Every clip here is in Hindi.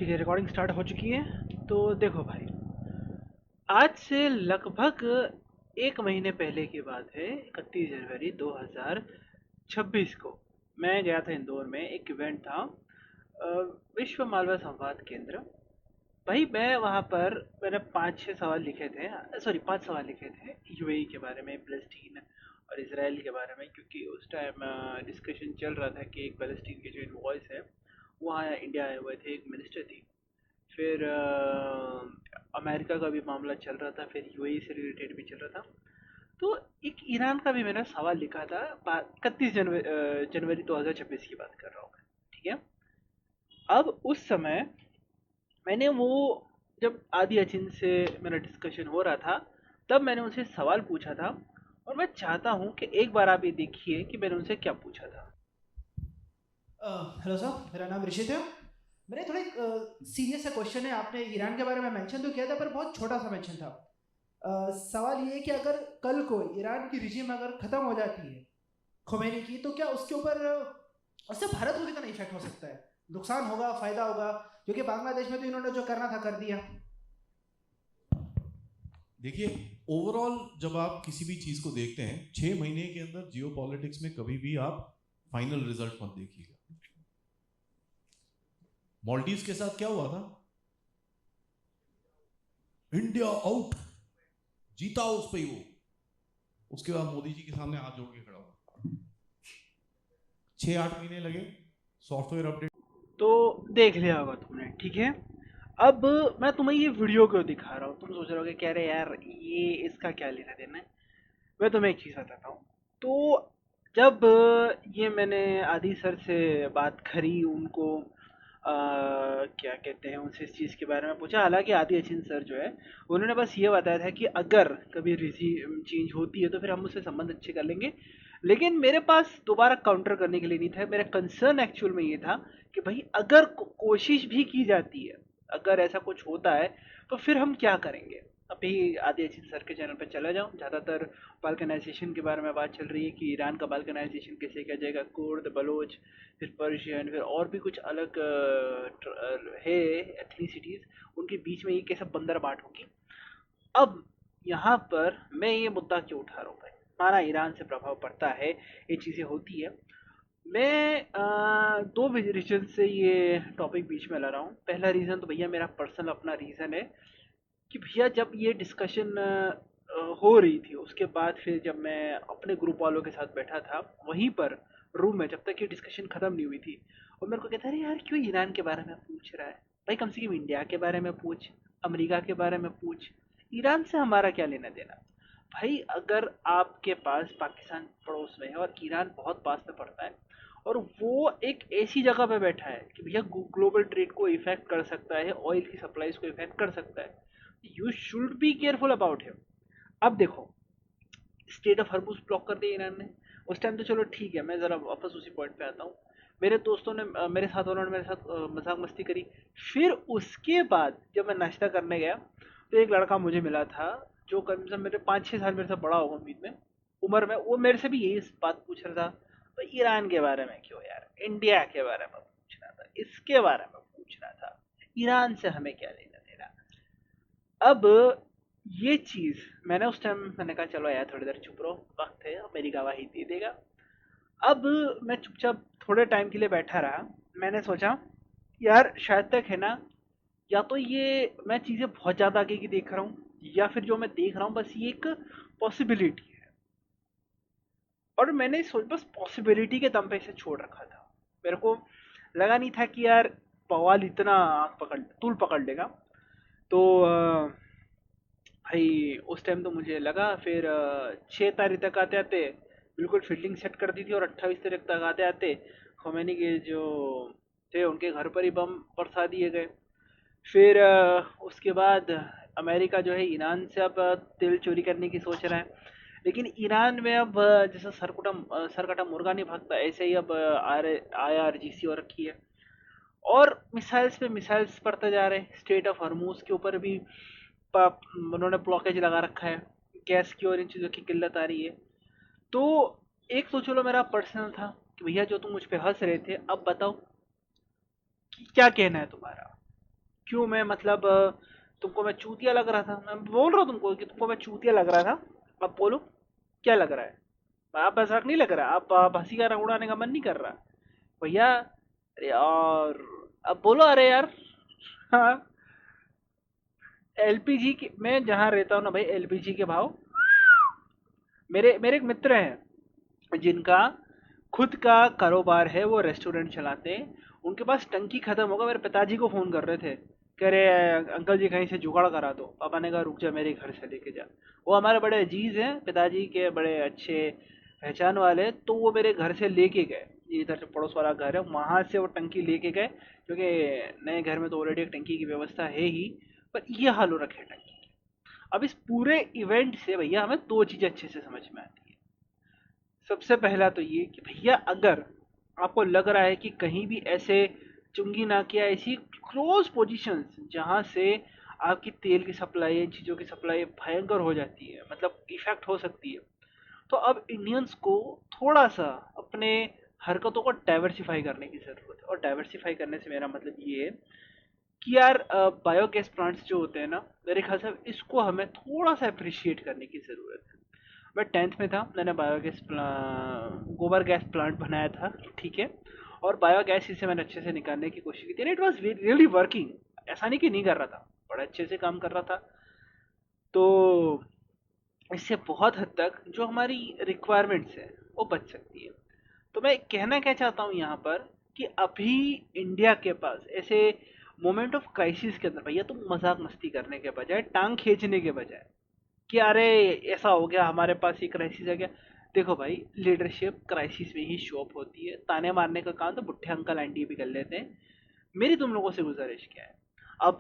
ठीक है, रिकॉर्डिंग स्टार्ट हो चुकी है। तो देखो भाई, आज से लगभग एक महीने पहले की बात है। 31 जनवरी 2026 को मैं गया था इंदौर में। एक इवेंट था, अ, विश्व मालवा संवाद केंद्र। भाई मैं वहाँ पर मैंने 5-6 सवाल लिखे थे, सॉरी 5 सवाल लिखे थे यूएई के बारे में, फ़लस्तीन और इसराइल के बारे में, क्योंकि उस टाइम डिस्कशन चल रहा था कि एक फ़लस्तीन के जो इनवॉइस है वहाँ इंडिया आए हुए थे, एक मिनिस्टर थी। फिर अमेरिका का भी मामला चल रहा था, फिर यूएई से रिलेटेड भी चल रहा था। तो एक ईरान का भी मैंने सवाल लिखा था। 31 जनवरी 2026 की बात कर रहा हूँ मैं। ठीक है। अब उस समय मैंने वो, जब आदि अचिन से मेरा डिस्कशन हो रहा था, तब मैंने उनसे सवाल पूछा था। और मैं चाहता हूँ कि एक बार आप ये देखिए कि मैंने उनसे क्या पूछा था। हेलो सर, मेरा नाम ऋषित है। मेरा थोड़ा एक सीरियस सा क्वेश्चन है। आपने ईरान के बारे में मेंशन तो किया था, पर बहुत छोटा सा मेंशन था। सवाल ये है कि अगर कल को ईरान की रिजीम अगर ख़त्म हो जाती है खोमेनी की, तो क्या उसके ऊपर उससे भारत को कितना इफेक्ट हो सकता है? नुकसान होगा, फ़ायदा होगा? क्योंकि बांग्लादेश में तो इन्होंने जो करना था कर दिया। देखिए, ओवरऑल जब आप किसी भी चीज को देखते हैं 6 महीने के अंदर जियो पॉलिटिक्स में कभी भी आप फाइनल रिजल्ट मत देखिएगा। मॉल्डीव्स के साथ क्या हुआ था? इंडिया आउट, जीता उस पे ही वो। उसके बाद मोदी जी के सामने हाथ जोड़ के खड़ा हुआ। 6-8 महीने लगे सॉफ्टवेयर अपडेट। तो देख लिया होगा तुमने, ठीक है। अब मैं तुम्हें ये वीडियो क्यों दिखा रहा हूँ, तुम सोच रहे होगे कह रहे यार ये इसका क्या लेना देना है। मैं तुम्हें एक चीज़ बताता हूँ। तो जब ये मैंने आदि सर से बात करी, उनको क्या कहते हैं, उनसे इस चीज़ के बारे में पूछा। हालांकि आदि अचिन सर जो है, उन्होंने बस ये बताया था कि अगर कभी रिजीम चेंज होती है तो फिर हम उससे संबंध अच्छे कर लेंगे। लेकिन मेरे पास दोबारा काउंटर करने के लिए नहीं था। मेरा कंसर्न एक्चुअल में ये था कि भाई अगर कोशिश भी की जाती है, अगर ऐसा कुछ होता है, तो फिर हम क्या करेंगे। अभी आदि अजीत सर के चैनल पर चला जाऊँ, ज़्यादातर बाल्कनाइजेशन के बारे में बात चल रही है कि ईरान का बाल्कनाइजेशन कैसे किया जाएगा, कुर्द, बलोच, फिर पर्शियन, फिर और भी कुछ अलग है एथनिसिटीज़, उनके बीच में ये कैसे बंदरबाट होगी। अब यहाँ पर मैं ये मुद्दा क्यों उठा रहा हूँ भाई। माना ईरान से प्रभाव पड़ता है, ये चीज़ें होती है। मैं दो रीजन से ये टॉपिक बीच में ला रहा हूँ। पहला रीज़न तो भैया मेरा पर्सनल अपना रीज़न है कि भैया जब ये डिस्कशन हो रही थी, उसके बाद फिर जब मैं अपने ग्रुप वालों के साथ बैठा था वहीं पर रूम में, जब तक ये डिस्कशन ख़त्म नहीं हुई थी, और मेरे को कहता अरे यार क्यों ईरान के बारे में पूछ रहा है। भाई कम से कम इंडिया के बारे में पूछ, अमेरिका के बारे में पूछ, ईरान से हमारा क्या लेना देना। भाई अगर आपके पास पाकिस्तान पड़ोस में है और ईरान बहुत पास में पड़ता है, और वो एक ऐसी जगह पे बैठा है कि भैया ग्लोबल ट्रेड को इफेक्ट कर सकता है, ऑयल की सप्लाईज को इफेक्ट कर सकता है, you should be careful about him. अब देखो, स्टेट ऑफ हरमुज ब्लॉक कर दिया ईरान ने। उस टाइम तो चलो ठीक है, मैं ज़रा वापस उसी पॉइंट पे आता हूँ। मेरे दोस्तों ने मेरे साथ, उन्होंने मेरे साथ मजाक मस्ती करी। फिर उसके बाद जब मैं नाश्ता करने गया, तो एक लड़का मुझे मिला था जो कम से कम मेरे 5-6 साल मेरे से बड़ा होगा उम्मीद में, उम्र में। वो मेरे से भी यही बात पूछ रहा था, तो ईरान के बारे में क्यों यार, इंडिया के बारे में पूछना था, इसके बारे में पूछना था, ईरान से हमें क्या लेना देना। अब ये चीज़ मैंने उस टाइम मैंने कहा चलो यार थोड़ी देर चुप रहो, वक्त है, मेरी गवाही दे देगा। अब मैं चुपचाप थोड़े टाइम के लिए बैठा रहा। मैंने सोचा यार शायद तक है ना, या तो ये मैं चीज़ें बहुत ज़्यादा आगे की देख रहा हूँ, या फिर जो मैं देख रहा हूँ बस ये एक पॉसिबिलिटी है। और मैंने सोच बस पॉसिबिलिटी के दम पे इसे छोड़ रखा था। मेरे को लगा नहीं था कि यार बवाल इतना आँख पकड़ तूल पकड़ लेगा। तो भाई उस टाइम तो मुझे लगा, फिर 6 तारीख तक आते आते बिल्कुल फील्डिंग सेट कर दी थी, और 28 तारीख तक आते आते khomeini के जो थे उनके घर पर ही बम बरसा दिए गए। फिर उसके बाद अमेरिका जो है ईरान से अब तेल चोरी करने की सोच रहा है। लेकिन ईरान में अब जैसा सरकटा मुर्गा नहीं भागता, ऐसे ही अब IRGC हो रखी है। और मिसाइल्स पे मिसाइल्स पड़ते जा रहे हैं। स्टेट ऑफ हरमूज के ऊपर भी उन्होंने ब्लॉकेज लगा रखा है, गैस की और इन चीज़ों की किल्लत आ रही है। तो एक तो चलो मेरा पर्सनल था कि भैया जो तुम मुझ पे हंस रहे थे, अब बताओ कि क्या कहना है तुम्हारा। क्यों मैं मतलब तुमको मैं चूतिया लग रहा था? मैं बोल रहा हूँ तुमको कि तुमको मैं चूतिया लग रहा था। अब बोलो, क्या लग रहा है? आप मजाक नहीं लग रहा? आप हंसी का रंग उड़ाने का मन नहीं कर रहा भैया? अरे यार, अब बोलो। अरे यार, हाँ। एलपीजी की, मैं जहाँ रहता हूँ ना भाई, एलपीजी के भाव, मेरे मेरे एक मित्र हैं जिनका खुद का कारोबार है, वो रेस्टोरेंट चलाते हैं। उनके पास टंकी खत्म होगा, मेरे पिताजी को फोन कर रहे थे, कह रहे अंकल जी कहीं से जुगाड़ करा दो। पापा ने कहा रुक जा, मेरे घर से लेके जा। वो हमारे बड़े अजीज हैं, पिताजी के बड़े अच्छे पहचान वाले, तो वो मेरे घर से लेके गए। ये इधर से पड़ोस वाला घर है, वहां से वो टंकी लेके गए, क्योंकि नए घर में तो ऑलरेडी एक टंकी की व्यवस्था है ही। पर ये हाल हो रखे टंकी की। अब इस पूरे इवेंट से भैया हमें दो चीजें अच्छे से समझ में आती है। सबसे पहला तो ये कि भैया, अगर आपको लग रहा है कि कहीं भी ऐसे चुंगी नाकिया, ऐसी क्लोज पोजीशंस जहां से आपकी तेल की सप्लाई, इन चीज़ों की सप्लाई भयंकर हो जाती है, मतलब इफेक्ट हो सकती है, तो अब इंडियंस को थोड़ा सा अपने हरकतों को डाइवर्सिफाई करने की ज़रूरत है। और डाइवर्सिफाई करने से मेरा मतलब ये है कि यार, बायोगैस प्लांट्स जो होते हैं ना, मेरे ख्याल से इसको हमें थोड़ा सा अप्रिशिएट करने की ज़रूरत है। मैं 10th में था, मैंने गोबर गैस प्लांट बनाया था, ठीक है। और बायोगैस इसे मैंने अच्छे से निकालने की कोशिश की थी, इट वाज रियली वर्किंग। ऐसा नहीं कि नहीं कर रहा था, बड़ा अच्छे से काम कर रहा था। तो इससे बहुत हद तक जो हमारी रिक्वायरमेंट्स है वो बच सकती है। तो मैं कहना क्या चाहता हूँ यहाँ पर, कि अभी इंडिया के पास ऐसे मोमेंट ऑफ क्राइसिस के अंदर भैया, तुम मजाक मस्ती करने के बजाय, टांग खींचने के बजाय कि अरे ऐसा हो गया, हमारे पास ये क्राइसिस आ गया। देखो भाई, लीडरशिप क्राइसिस में ही शो अप होती है। ताने मारने का काम तो बुढ़े अंकल आंटी भी कर लेते हैं। मेरी तुम लोगों से गुजारिश क्या है, अब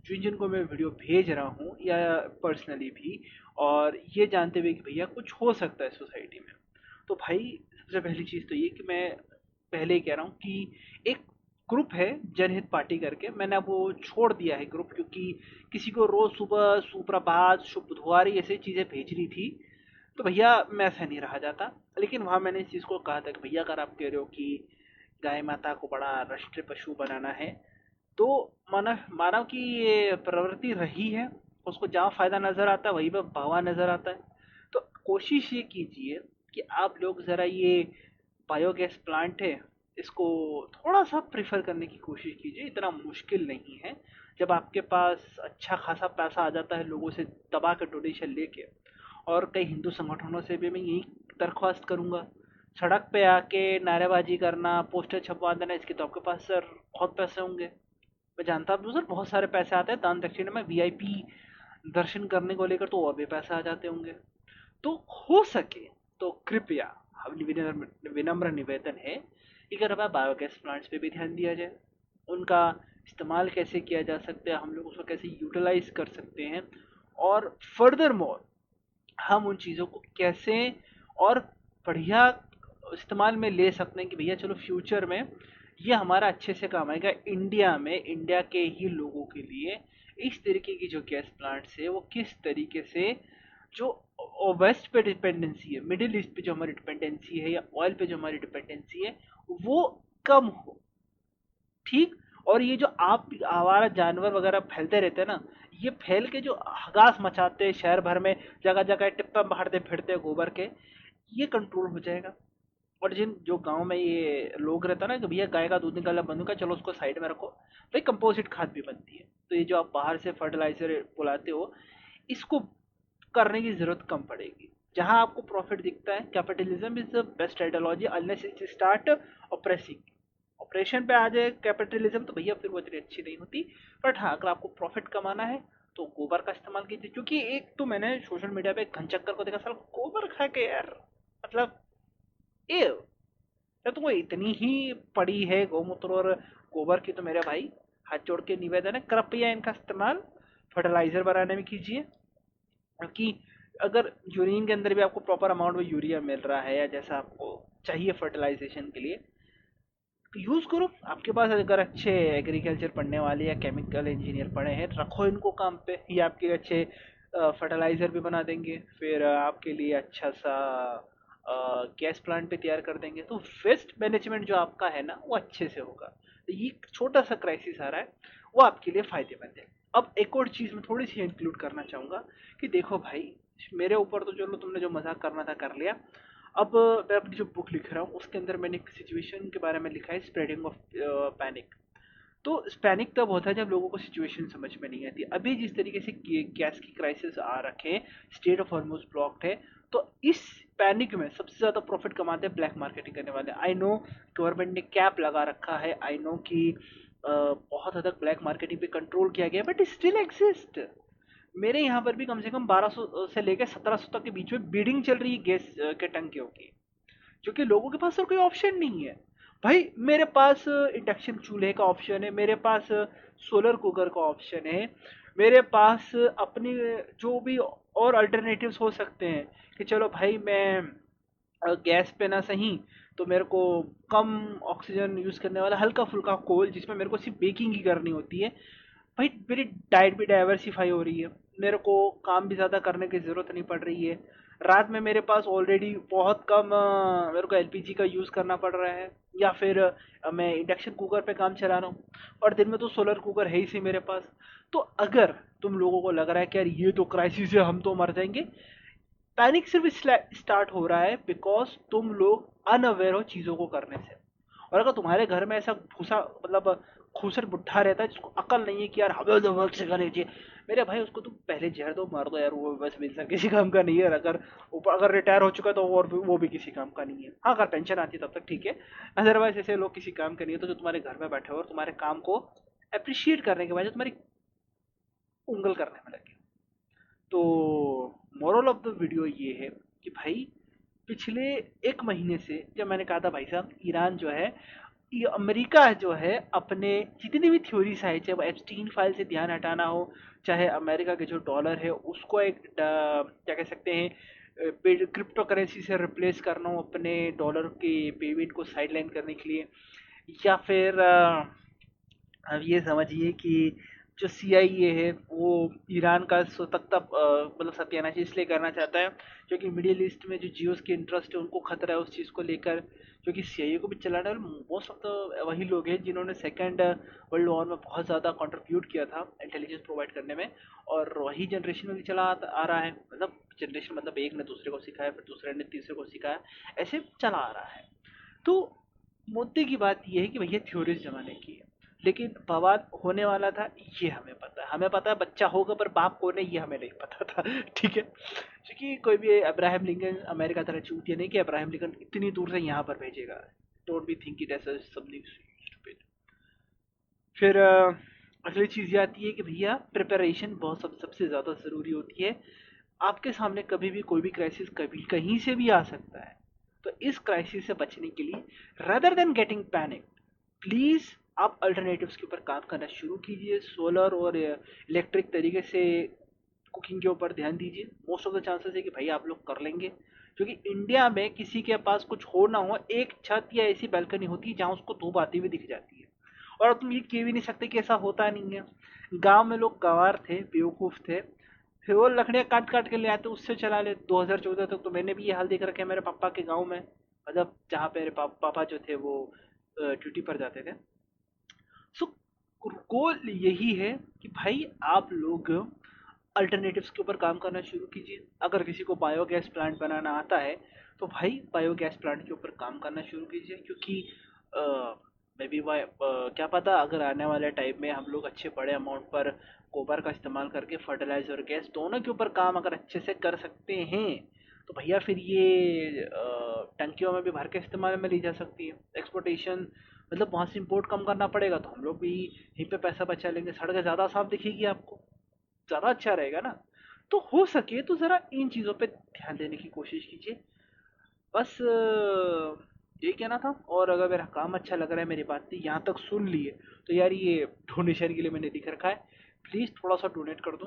जिन जिनको मैं वीडियो भेज रहा हूँ या पर्सनली भी, और ये जानते हुए कि भैया कुछ हो सकता है सोसाइटी में, तो भाई सबसे पहली चीज़ तो ये कि मैं पहले ही कह रहा हूँ कि एक ग्रुप है जनहित पार्टी करके, मैंने अब वो छोड़ दिया है ग्रुप, क्योंकि किसी को रोज सुबह सुप्रभात शुभ बुधवार ऐसे चीज़ें भेजनी थी, तो भैया मैं ऐसा नहीं रहा जाता। लेकिन वहाँ मैंने इस चीज़ को कहा था कि भैया, अगर आप कह रहे हो कि गाय माता को बड़ा राष्ट्रीय पशु बनाना है, तो मानव मानव की ये प्रवृत्ति रही है, उसको जहाँ फायदा नजर आता है वहीं पर भावा नजर आता है। तो कोशिश ये कीजिए कि आप लोग ज़रा ये बायोगैस प्लांट है, इसको थोड़ा सा प्रेफर करने की कोशिश कीजिए। इतना मुश्किल नहीं है। जब आपके पास अच्छा खासा पैसा आ जाता है लोगों से दबा के डोनेशन लेके, और कई हिंदू संगठनों से भी मैं यही दरख्वास्त करूंगा, सड़क पे आके नारेबाजी करना, पोस्टर छपवा देना, इसके तो आपके पास सर बहुत पैसे होंगे। मैं जानता हूँ सर, बहुत सारे पैसे आते हैं दान दक्षिणा में, वीआईपी दर्शन करने को लेकर तो और भी पैसे आ जाते होंगे। तो हो सके तो कृपया, हम विनम्र विनम्र निवेदन है कि अगर हमारे बायोगैस प्लांट्स पे भी ध्यान दिया जाए, उनका इस्तेमाल कैसे किया जा सकता है, हम लोग उसको कैसे यूटिलाइज कर सकते हैं, और फर्दर मोर हम उन चीज़ों को कैसे और बढ़िया इस्तेमाल में ले सकते हैं, कि भैया चलो फ्यूचर में ये हमारा अच्छे से काम आएगा। इंडिया में, इंडिया के ही लोगों के लिए इस तरीके की जो गैस प्लांट्स है वो किस तरीके से, जो वेस्ट पे डिपेंडेंसी है, मिडिल ईस्ट पे जो हमारी डिपेंडेंसी है, या ऑयल पे जो हमारी डिपेंडेंसी है, वो कम हो। ठीक। और ये जो आप आवारा जानवर वगैरह फैलते रहते हैं ना, ये फैल के जो हगास मचाते हैं शहर भर में, जगह जगह टिप्पा मारते फिरते हैं गोबर के, ये कंट्रोल हो जाएगा। और जिन जो गांव में ये लोग रहता है ना कि भैया गाय का दूध निकालना बंद होगा, चलो उसको साइड में रखो, भाई कंपोजिट खाद भी बनती है। तो ये जो आप बाहर से फर्टिलाइजर बुलाते हो, इसको करने की जरूरत कम पड़ेगी। जहां आपको प्रॉफिट दिखता है, capitalism is the best ideology unless it start operating. Operation पे आ जाए कैपिटलिज्म, तो भैया फिर वो इतनी अच्छी नहीं होती। बट हाँ, अगर आपको प्रॉफिट कमाना है तो गोबर का इस्तेमाल कीजिए। क्योंकि एक तो मैंने सोशल मीडिया पे एक घनचक्कर को देखा, साला गोबर खा के यार, मतलब ए, क्या तुमको इतनी ही पड़ी है गौमूत्र और गोबर की, तो मेरे भाई हाथ जोड़ के निवेदन है, कृपया इनका इस्तेमाल फर्टिलाइजर बनाने में कीजिए। क्योंकि अगर यूरिन के अंदर भी आपको प्रॉपर अमाउंट में यूरिया मिल रहा है, या जैसा आपको चाहिए फर्टिलाइजेशन के लिए, तो यूज़ करो। आपके पास अगर अच्छे एग्रीकल्चर पढ़ने वाले या केमिकल इंजीनियर पढ़े हैं, रखो इनको काम पे, ये आपके लिए अच्छे फर्टिलाइज़र भी बना देंगे, फिर आपके लिए अच्छा सा गैस प्लांट भी तैयार कर देंगे। तो वेस्ट मैनेजमेंट जो आपका है ना, वो अच्छे से होगा। तो ये छोटा सा क्राइसिस आ रहा है, वो आपके लिए फायदेमंद है। अब एक और चीज़ मैं थोड़ी सी इंक्लूड करना चाहूँगा कि देखो भाई, मेरे ऊपर तो चलो तुमने जो मजाक करना था कर लिया। अब मैं अपनी जो बुक लिख रहा हूँ उसके अंदर मैंने एक सिचुएशन के बारे में लिखा है, स्प्रेडिंग ऑफ पैनिक। तो पैनिक तब होता है जब लोगों को सिचुएशन समझ में नहीं आती। अभी जिस तरीके से गैस की क्राइसिस आ रखे हैं, स्टेट ऑफ हॉर्मुज ब्लॉक्ड है, तो इस पैनिक में सबसे ज़्यादा प्रॉफिट कमाते हैं ब्लैक मार्केटिंग करने वाले। आई नो गवर्नमेंट ने कैप लगा रखा है, आई नो कि बहुत हद तक ब्लैक मार्केटिंग पे कंट्रोल किया गया, बट स्टिल एग्जिस्ट। मेरे यहाँ पर भी कम से कम 1200 से लेकर 1700 तक के बीच में बीडिंग चल रही है गैस के टंकियों की, क्योंकि लोगों के पास और कोई ऑप्शन नहीं है। भाई मेरे पास इंडक्शन चूल्हे का ऑप्शन है, मेरे पास सोलर कुकर का ऑप्शन है, मेरे पास अपनी जो भी और अल्टरनेटिव्स हो सकते हैं कि चलो भाई मैं गैस पे ना सही तो मेरे को कम ऑक्सीजन यूज़ करने वाला हल्का फुल्का कोल जिसमें मेरे को सिर्फ बेकिंग ही करनी होती है। भाई मेरी डाइट भी डाइवर्सिफाई हो रही है, मेरे को काम भी ज़्यादा करने की ज़रूरत नहीं पड़ रही है। रात में मेरे पास ऑलरेडी बहुत कम मेरे को एलपीजी का यूज़ करना पड़ रहा है, या फिर मैं इंडक्शन कुकर पे काम चला रहा हूँ, और दिन में तो सोलर कुकर है ही सही मेरे पास। तो अगर तुम लोगों को लग रहा है कि यार ये तो क्राइसिस है, हम तो मर जाएंगे, पैनिक सिर्फ स्टार्ट हो रहा है बिकॉज तुम लोग अनअवेयर हो चीज़ों को करने से। और अगर तुम्हारे घर में ऐसा भूसा मतलब खूसर बुढ़ा रहता है जिसको अकल नहीं है कि यार हमें तो वर्क से करनी चाहिए, मेरे भाई उसको तुम पहले जहर दो मार दो यार, वो बस बिल्कुल किसी काम का नहीं है। अगर ऊपर अगर रिटायर हो चुका है तो और वो भी किसी काम का नहीं है। हाँ अगर पेंशन आती है तब तक ठीक है, अदरवाइज ऐसे लोग किसी काम के नहीं है। तो जो तुम्हारे घर में बैठे हो और तुम्हारे काम को अप्रिशिएट करने के बाद जो तुम्हारी उंगल करने में लगे। तो मोरल ऑफ द वीडियो ये है कि भाई पिछले एक महीने से जब मैंने कहा था भाई साहब ईरान जो है, ये अमेरिका जो है अपने जितनी भी थ्योरीज है, चाहे वो एप्स्टीन फाइल से ध्यान हटाना हो, चाहे अमेरिका के जो डॉलर है उसको एक क्या कह सकते हैं क्रिप्टो करेंसी से रिप्लेस करना हो अपने डॉलर के पेमेंट को साइडलाइन करने के लिए, या फिर अब ये समझिए कि जो CIA है वो ईरान का स्वतंत्रता मतलब सत्यानाश इसलिए करना चाहता है क्योंकि मिडिल ईस्ट में जो जियोस के इंटरेस्ट है उनको खतरा है उस चीज़ को लेकर। क्योंकि CIA को भी चलाने वाले मोस्ट ऑफ द वही लोग हैं जिन्होंने सेकेंड वर्ल्ड वॉर में बहुत ज़्यादा कंट्रीब्यूट किया था इंटेलिजेंस प्रोवाइड करने में, और वही जनरेशन में भी चला आ रहा है। मतलब जनरेशन मतलब एक ने दूसरे को सिखाया, फिर दूसरे ने तीसरे को सिखाया, ऐसे चला आ रहा है। तो मुद्दे की बात ये है कि भैया थ्योरीज जमाने की है, लेकिन बवाल होने वाला था ये हमें पता है। हमें पता है बच्चा होगा पर बाप कौन है ये हमें नहीं पता था ठीक है, क्योंकि कोई भी अब्राहम लिंकन अमेरिका तरह चूतिया नहीं कि अब्राहम लिंकन इतनी दूर से यहाँ पर भेजेगा। Don't be think it as something stupid. फिर अगली चीज़ ये आती है कि भैया प्रिपरेशन बहुत सबसे ज़्यादा ज़रूरी होती है। आपके सामने कभी भी कोई भी क्राइसिस कभी कहीं से भी आ सकता है। तो इस क्राइसिस से बचने के लिए rather than getting panic, please आप अल्टरनेटिव्स के ऊपर काम करना शुरू कीजिए। सोलर और इलेक्ट्रिक तरीके से कुकिंग के ऊपर ध्यान दीजिए। मोस्ट ऑफ द चांसेस है कि भाई आप लोग कर लेंगे, क्योंकि इंडिया में किसी के पास कुछ हो ना हो एक छत या ऐसी बैल्कनी होती है जहाँ उसको धूप आती हुई दिख जाती है। और तुम ये कह भी नहीं सकते कि ऐसा होता नहीं है। गांव में लोग गंवार थे, बेवकूफ़ थे, फिर वो लकड़ियाँ काट काट के ले आते उससे चला ले। 2014 तक तो मैंने भी ये हाल देख रखे हैं मेरे पापा के गांव में, मतलब जहाँ पे मेरे पापा जो थे वो ड्यूटी पर जाते थे। सो गोल यही है कि भाई आप लोग अल्टरनेटिव्स के ऊपर काम करना शुरू कीजिए। अगर किसी को बायोगैस प्लांट बनाना आता है तो भाई बायोगैस प्लांट के ऊपर काम करना शुरू कीजिए, क्योंकि मे बी क्या पता अगर आने वाले टाइम में हम लोग अच्छे बड़े अमाउंट पर गोबर का इस्तेमाल करके फर्टिलाइजर गैस दोनों के ऊपर काम अगर अच्छे से कर सकते हैं तो भैया फिर ये टंकियों में भी भर के इस्तेमाल में ली जा सकती है। एक्सपोर्टेशन मतलब वहाँ से इम्पोर्ट कम करना पड़ेगा तो हम लोग भी यहीं पे पैसा बचा लेंगे, सड़कें ज़्यादा साफ दिखेगी आपको, ज़्यादा अच्छा रहेगा ना। तो हो सके तो ज़रा इन चीज़ों पे ध्यान देने की कोशिश कीजिए। बस यही कहना था। और अगर मेरा काम अच्छा लग रहा है, मेरी बात यहाँ तक सुन ली है, तो यार ये डोनेशन के लिए मैंने लिख रखा है, प्लीज़ थोड़ा सा डोनेट कर दो,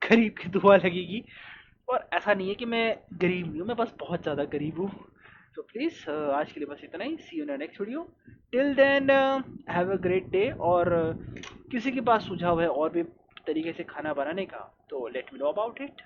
गरीब की दुआ लगेगी। और ऐसा नहीं है कि मैं गरीब नहीं हूँ, मैं बस बहुत ज़्यादा गरीब हूँ। तो प्लीज़ आज के लिए बस इतना ही। See you in next video. Till then have a great day. और किसी के पास सुझाव है और भी तरीके से खाना बनाने का तो let me know about it.